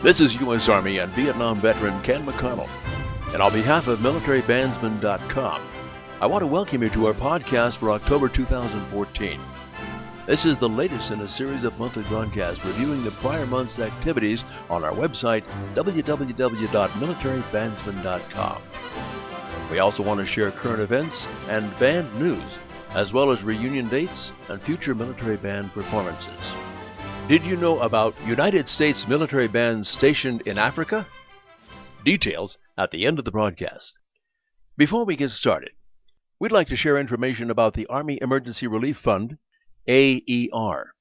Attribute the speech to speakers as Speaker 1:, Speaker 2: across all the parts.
Speaker 1: This is U.S. Army and Vietnam veteran Ken McConnell, and on behalf of MilitaryBandsman.com, I want to welcome you to our podcast for October 2014. This is the latest in a series of monthly broadcasts reviewing the prior month's activities on our website, www.militarybandsman.com. We also want to share current events and band news, as well as reunion dates and future military band performances. Did you know about United States military bands stationed in Africa? Details at the end of the broadcast. Before we get started, we'd like to share information about the Army Emergency Relief Fund, AER.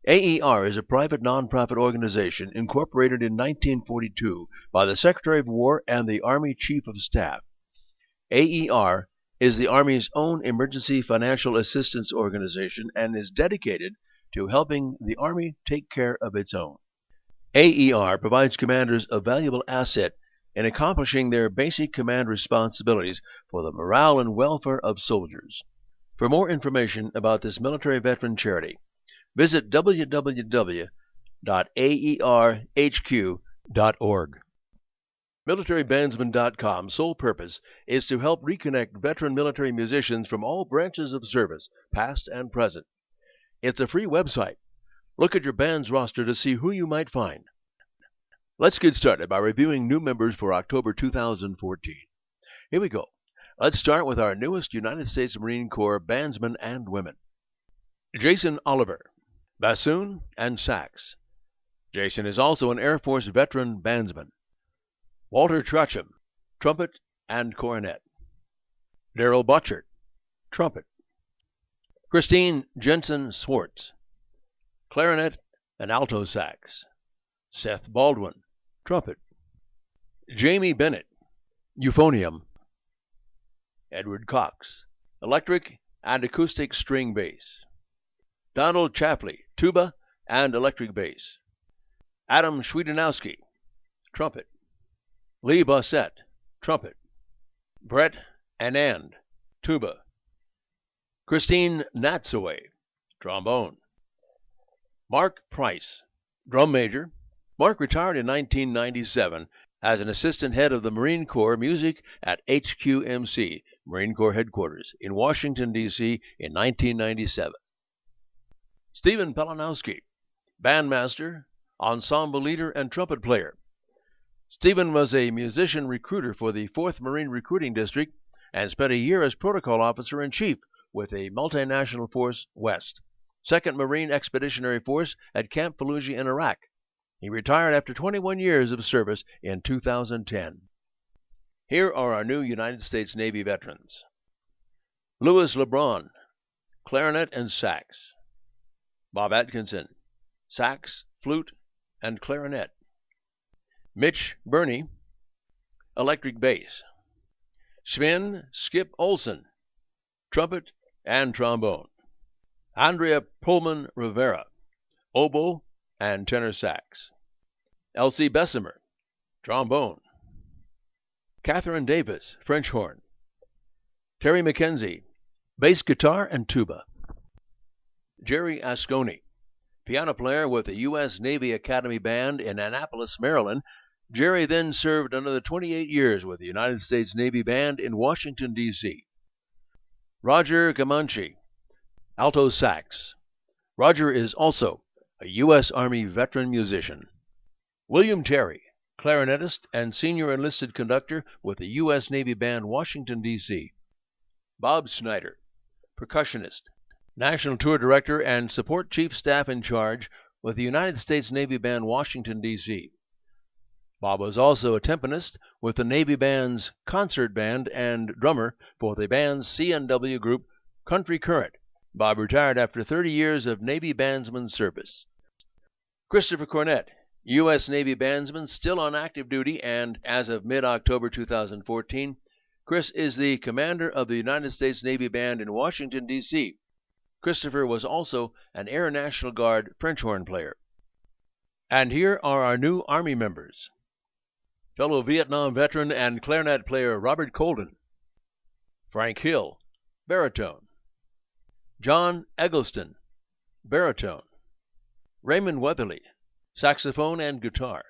Speaker 1: AER is a private nonprofit organization incorporated in 1942 by the Secretary of War and the Army Chief of Staff. AER is the Army's own emergency financial assistance organization and is dedicated to helping the Army take care of its own. AER provides commanders a valuable asset in accomplishing their basic command responsibilities for the morale and welfare of soldiers. For more information about this military veteran charity, visit www.aerhq.org. MilitaryBandsman.com's sole purpose is to help reconnect veteran military musicians from all branches of service, past and present. It's a free website. Look at your band's roster to see who you might find. Let's get started by reviewing new members for October 2014. Here we go. Let's start with our newest United States Marine Corps bandsmen and women. Jason Oliver, bassoon and sax. Jason is also an Air Force veteran bandsman. Walter Trotcham, trumpet and cornet. Daryl Butchert, trumpet. Christine Jensen Swartz, clarinet and alto sax. Seth Baldwin, trumpet. Jamie Bennett, euphonium. Edward Cox, electric and acoustic string bass. Donald Chapley, tuba and electric bass. Adam Schwedanowski, trumpet. Lee Bossett, trumpet. Brett Anand, tuba. Christine Natsaway, trombone. Mark Price, drum major. Mark retired in 1997 as an assistant head of the Marine Corps music at HQMC, Marine Corps Headquarters, in Washington, D.C. in 1997. Stephen Pelanowski, bandmaster, ensemble leader, and trumpet player. Stephen was a musician recruiter for the 4th Marine Recruiting District and spent a year as protocol officer-in-chief with a multinational force west, 2nd Marine Expeditionary Force at Camp Fallujah in Iraq. He retired after 21 years of service in 2010. Here are our new United States Navy veterans. Louis LeBron, clarinet and sax. Bob Atkinson, sax, flute, and clarinet. Mitch Burney, electric bass. Sven Skip Olsen, trumpet and trombone. Andrea Pullman Rivera, oboe and tenor sax. Elsie Bessemer, trombone. Catherine Davis, French horn. Terry McKenzie, bass guitar and tuba. Jerry Asconi, piano player with the U.S. Navy Academy Band in Annapolis, Maryland. Jerry then served another 28 years with the United States Navy Band in Washington, D.C. Roger Gamanchi, alto sax. Roger is also a U.S. Army veteran musician. William Terry, clarinetist and senior enlisted conductor with the U.S. Navy Band, Washington, D.C. Bob Snyder, percussionist, national tour director and support chief staff in charge with the United States Navy Band, Washington, D.C. Bob was also a timpanist with the Navy Band's concert band and drummer for the band's C&W group, Country Current. Bob retired after 30 years of Navy bandsman service. Christopher Cornett, U.S. Navy bandsman, still on active duty, and as of mid-October 2014, Chris is the commander of the United States Navy Band in Washington, D.C. Christopher was also an Air National Guard French horn player. And here are our new Army members. Fellow Vietnam veteran and clarinet player Robert Colden. Frank Hill, baritone. John Eggleston, baritone. Raymond Weatherly, saxophone and guitar.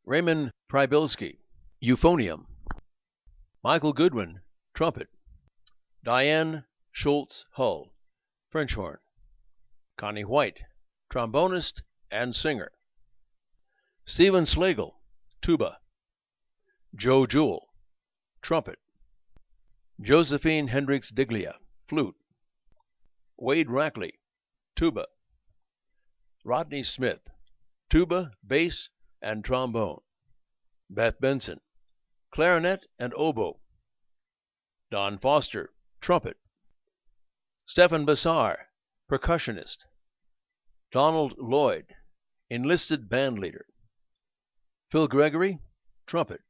Speaker 1: Raymond Prybilski, euphonium. Michael Goodwin, trumpet. Diane Schultz-Hull, French horn. Connie White, trombonist and singer. Stephen Slagle, tuba. Joe Jewell, trumpet. Josephine Hendricks Diglia, flute. Wade Rackley, tuba. Rodney Smith, tuba, bass, and trombone. Beth Benson, clarinet and oboe. Don Foster, trumpet. Stephen Bassar, percussionist. Donald Lloyd, enlisted band leader. Phil Gregory, trumpet.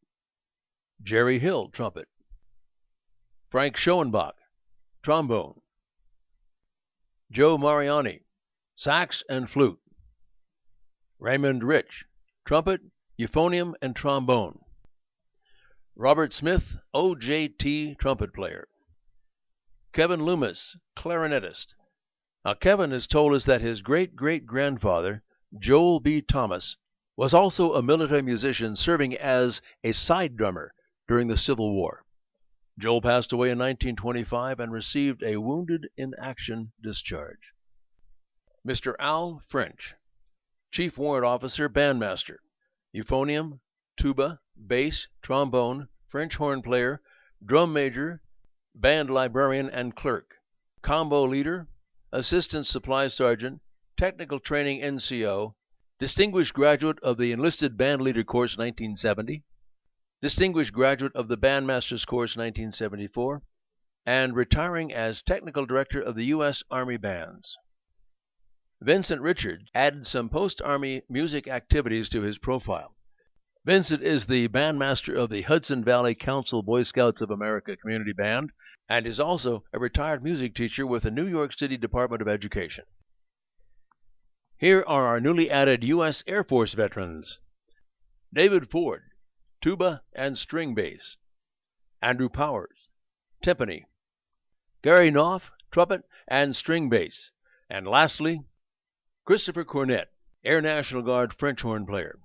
Speaker 1: Jerry Hill, trumpet. Frank Schoenbach, trombone. Joe Mariani, sax and flute. Raymond Rich, trumpet, euphonium, and trombone. Robert Smith, OJT trumpet player. Kevin Loomis, clarinetist. Now, Kevin has told us that his great-great-grandfather, Joel B. Thomas, was also a military musician serving as a side drummer during the Civil War. Joel passed away in 1925 and received a wounded in action discharge. Mr. Al French, Chief Warrant Officer, bandmaster, euphonium, tuba, bass, trombone, French horn player, drum major, band librarian and clerk, combo leader, assistant supply sergeant, technical training NCO, distinguished graduate of the Enlisted Band Leader Course 1970, distinguished graduate of the Bandmasters Course 1974, and retiring as technical director of the U.S. Army Bands. Vincent Richards added some post-Army music activities to his profile. Vincent is the bandmaster of the Hudson Valley Council Boy Scouts of America Community Band and is also a retired music teacher with the New York City Department of Education. Here are our newly added U.S. Air Force veterans. David Ford, tuba and string bass. Andrew Powers, timpani. Gary Knopf, trumpet and string bass. And lastly, Christopher Cornett, Air National Guard French horn player.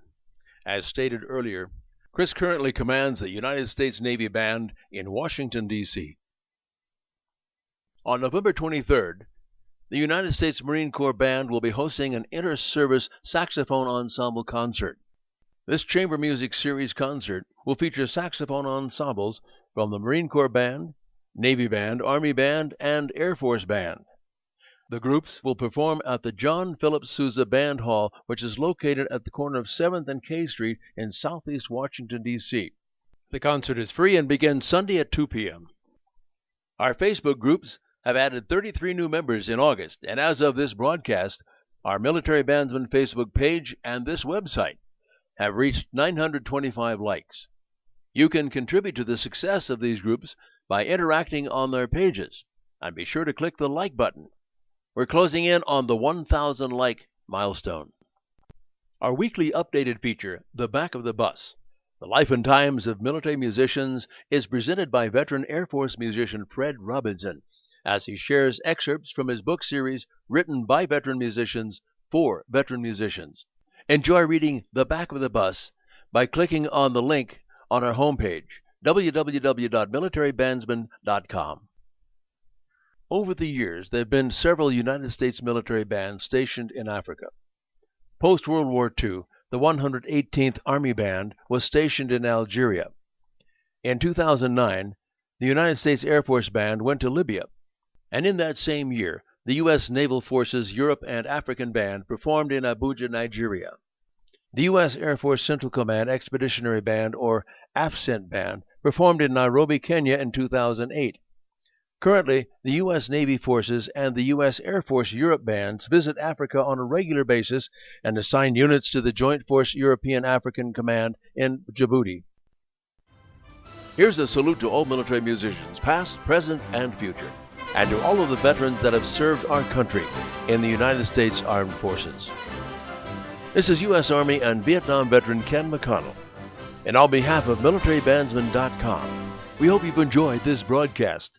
Speaker 1: As stated earlier, Chris currently commands the United States Navy Band in Washington, D.C. On November 23rd, the United States Marine Corps Band will be hosting an inter-service saxophone ensemble concert. This chamber music series concert will feature saxophone ensembles from the Marine Corps Band, Navy Band, Army Band, and Air Force Band. The groups will perform at the John Philip Sousa Band Hall, which is located at the corner of 7th and K Street in southeast Washington, D.C. The concert is free and begins Sunday at 2 p.m. Our Facebook groups have added 33 new members in August, and as of this broadcast, our Military Bandsman Facebook page and this website have reached 925 likes. You can contribute to the success of these groups by interacting on their pages, and be sure to click the like button. We're closing in on the 1,000 like milestone. Our weekly updated feature, The Back of the Bus, The Life and Times of Military Musicians, is presented by veteran Air Force musician Fred Robinson, as he shares excerpts from his book series written by veteran musicians for veteran musicians. Enjoy reading The Back of the Bus by clicking on the link on our homepage, www.militarybandsman.com. Over the years, there have been several United States military bands stationed in Africa. Post-World War II, the 118th Army Band was stationed in Algeria. In 2009, the United States Air Force Band went to Libya. And in that same year, the U.S. Naval Forces Europe and African Band performed in Abuja, Nigeria. The U.S. Air Force Central Command Expeditionary Band, or AFCENT Band, performed in Nairobi, Kenya in 2008. Currently, the U.S. Navy Forces and the U.S. Air Force Europe bands visit Africa on a regular basis and assign units to the Joint Force European-African Command in Djibouti. Here's a salute to all military musicians, past, present, and future, and to all of the veterans that have served our country in the United States Armed Forces. This is U.S. Army and Vietnam veteran Ken McConnell, and on behalf of MilitaryBandsman.com, we hope you've enjoyed this broadcast.